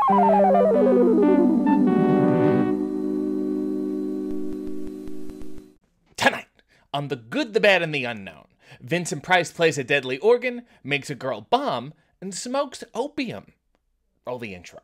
Tonight, on The Good, the Bad, and the Unknown, Vincent Price plays a deadly organ, makes a girl bomb, and smokes opium. Roll the intro.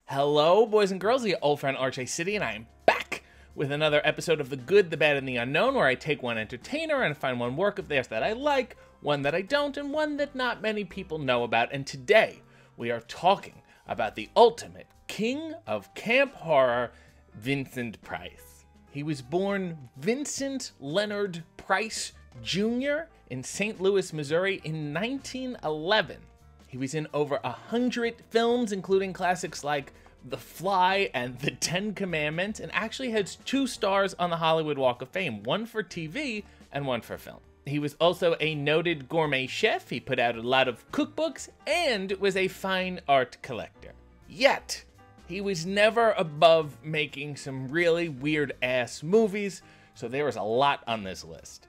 Hello, boys and girls, the old friend RJ City, and I am back with another episode of The Good, the Bad, and the Unknown, where I take one entertainer and find one work of theirs that I like, one that I don't, and one that not many people know about. And today, we are talking about the ultimate king of camp horror, Vincent Price. He was born Vincent Leonard Price Jr. in St. Louis, Missouri in 1911. He was in over 100 films, including classics like The Fly and The Ten Commandments, and actually has 2 stars on the Hollywood Walk of Fame, one for TV and one for film. He was also a noted gourmet chef. He put out a lot of cookbooks and was a fine art collector. Yet, he was never above making some really weird-ass movies, so there was a lot on this list.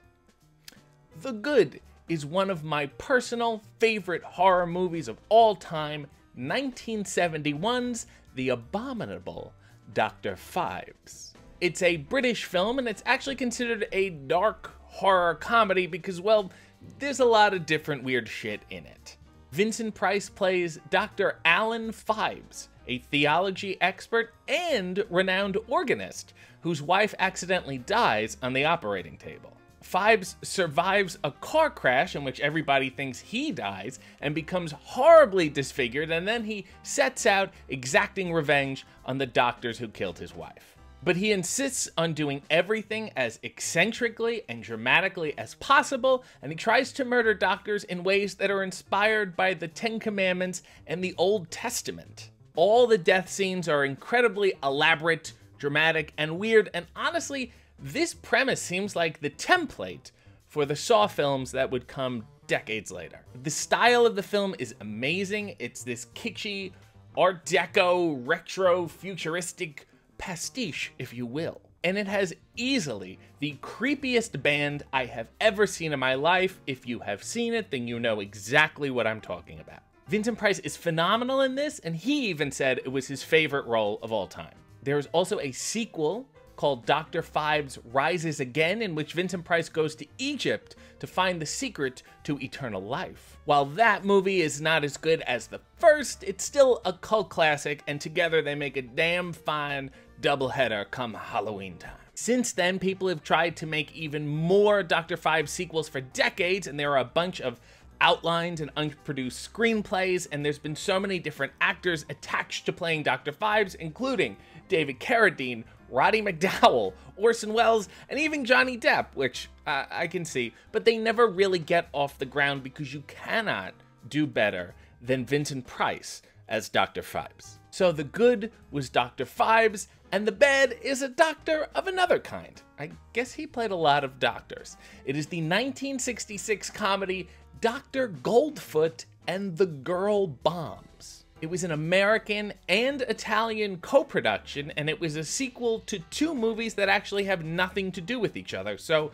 The Good is one of my personal favorite horror movies of all time, 1971's The Abominable Dr. PHIBES. It's a British film, and it's actually considered a dark horror comedy because, well, there's a lot of different weird shit in it. Vincent Price plays Dr. Alan PHIBES, a theology expert and renowned organist whose wife accidentally dies on the operating table. PHIBES survives a car crash in which everybody thinks he dies and becomes horribly disfigured, and then he sets out exacting revenge on the doctors who killed his wife. But he insists on doing everything as eccentrically and dramatically as possible, and he tries to murder doctors in ways that are inspired by the Ten Commandments and the Old Testament. All the death scenes are incredibly elaborate, dramatic, and weird, and honestly, this premise seems like the template for the Saw films that would come decades later. The style of the film is amazing. It's this kitschy, Art Deco, retro, futuristic pastiche, if you will. And it has easily the creepiest band I have ever seen in my life. If you have seen it, then you know exactly what I'm talking about. Vincent Price is phenomenal in this, and he even said it was his favorite role of all time. There is also a sequel called Dr. PHIBES Rises Again, in which Vincent Price goes to Egypt to find the secret to eternal life. While that movie is not as good as the first, it's still a cult classic, and together they make a damn fine doubleheader come Halloween time. Since then, people have tried to make even more Dr. PHIBES sequels for decades, and there are a bunch of outlines and unproduced screenplays, and there's been so many different actors attached to playing Dr. PHIBES, including David Carradine, Roddy McDowall, Orson Welles, and even Johnny Depp, which I can see, but they never really get off the ground because you cannot do better than Vincent Price as Dr. PHIBES. So The Good was Dr. PHIBES, and The Bad is a doctor of another kind. I guess he played a lot of doctors. It is the 1966 comedy Dr. Goldfoot and the Girl Bombs. It was an American and Italian co-production, and it was a sequel to 2 movies that actually have nothing to do with each other, so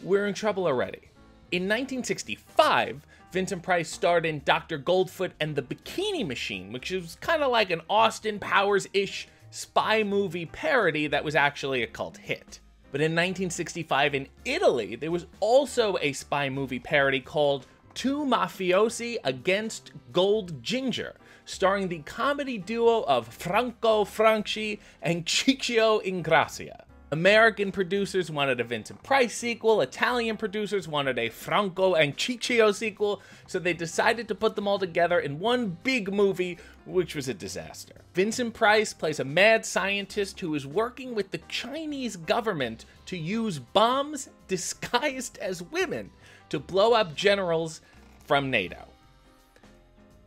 we're in trouble already. In 1965, Vincent Price starred in Dr. Goldfoot and the Bikini Machine, which is kind of like an Austin Powers-ish spy movie parody that was actually a cult hit. But in 1965 in Italy, there was also a spy movie parody called Two Mafiosi Against Gold Ginger, starring the comedy duo of Franco Franchi and Ciccio Ingrassia. American producers wanted a Vincent Price sequel, Italian producers wanted a Franco and Ciccio sequel, so they decided to put them all together in one big movie, which was a disaster. Vincent Price plays a mad scientist who is working with the Chinese government to use bombs disguised as women to blow up generals from NATO.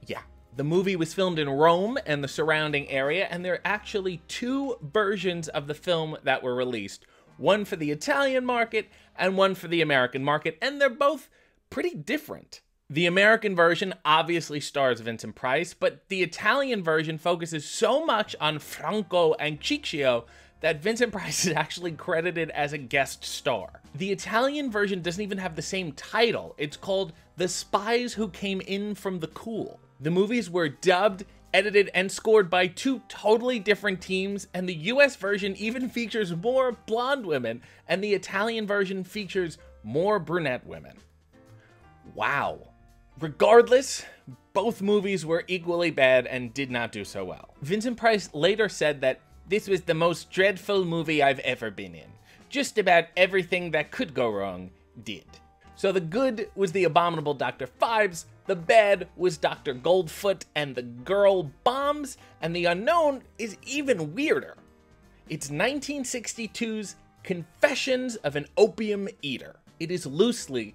Yeah. The movie was filmed in Rome and the surrounding area, and there are actually 2 versions of the film that were released. One for the Italian market and one for the American market, and they're both pretty different. The American version obviously stars Vincent Price, but the Italian version focuses so much on Franco and Ciccio that Vincent Price is actually credited as a guest star. The Italian version doesn't even have the same title. It's called The Spies Who Came In From the Cool. The movies were dubbed, edited, and scored by two totally different teams, and the US version even features more blonde women, and the Italian version features more brunette women. Wow. Regardless, both movies were equally bad and did not do so well. Vincent Price later said that this was the most dreadful movie I've ever been in. Just about everything that could go wrong did. So the good was the abominable Dr. Phibes, the bad was Dr. Goldfoot and the girl bombs, and the unknown is even weirder. It's 1962's Confessions of an Opium Eater. It is loosely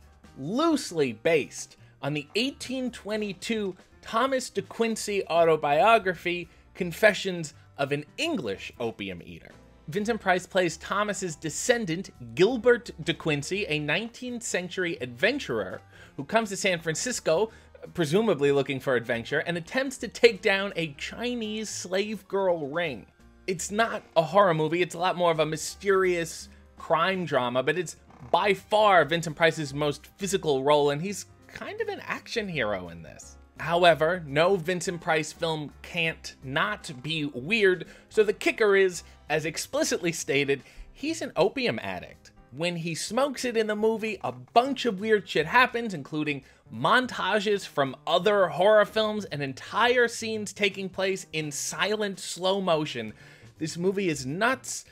based on the 1822 Thomas de Quincey autobiography, Confessions of an English Opium Eater. Vincent Price plays Thomas's descendant, Gilbert de Quincey, a 19th century adventurer who comes to San Francisco, presumably looking for adventure, and attempts to take down a Chinese slave girl ring. It's not a horror movie, it's a lot more of a mysterious crime drama, but it's by far Vincent Price's most physical role, and he's kind of an action hero in this. However, no Vincent Price film can't not be weird, so the kicker is, as explicitly stated, he's an opium addict. When he smokes it in the movie, a bunch of weird shit happens, including montages from other horror films and entire scenes taking place in silent slow motion. This movie is nuts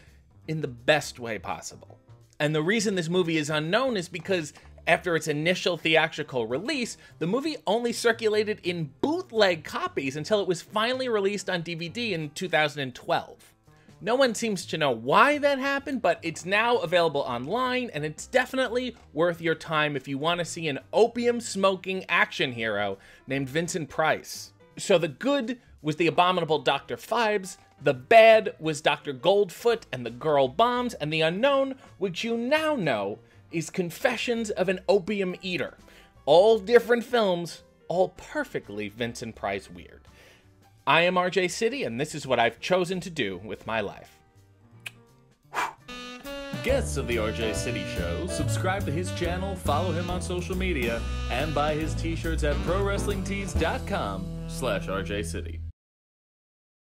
in the best way possible. And the reason this movie is unknown is because after its initial theatrical release, the movie only circulated in bootleg copies until it was finally released on DVD in 2012. No one seems to know why that happened, but it's now available online, and it's definitely worth your time if you want to see an opium-smoking action hero named Vincent Price. So the good was the abominable Dr. Phibes, the bad was Dr. Goldfoot and the girl bombs, and the unknown, which you now know, is Confessions of an Opium Eater. All different films, all perfectly Vincent Price weird. I am RJ City, and this is what I've chosen to do with my life. Guests of the RJ City Show, subscribe to his channel, follow him on social media, and buy his t-shirts at prowrestlingtees.com/RJ City.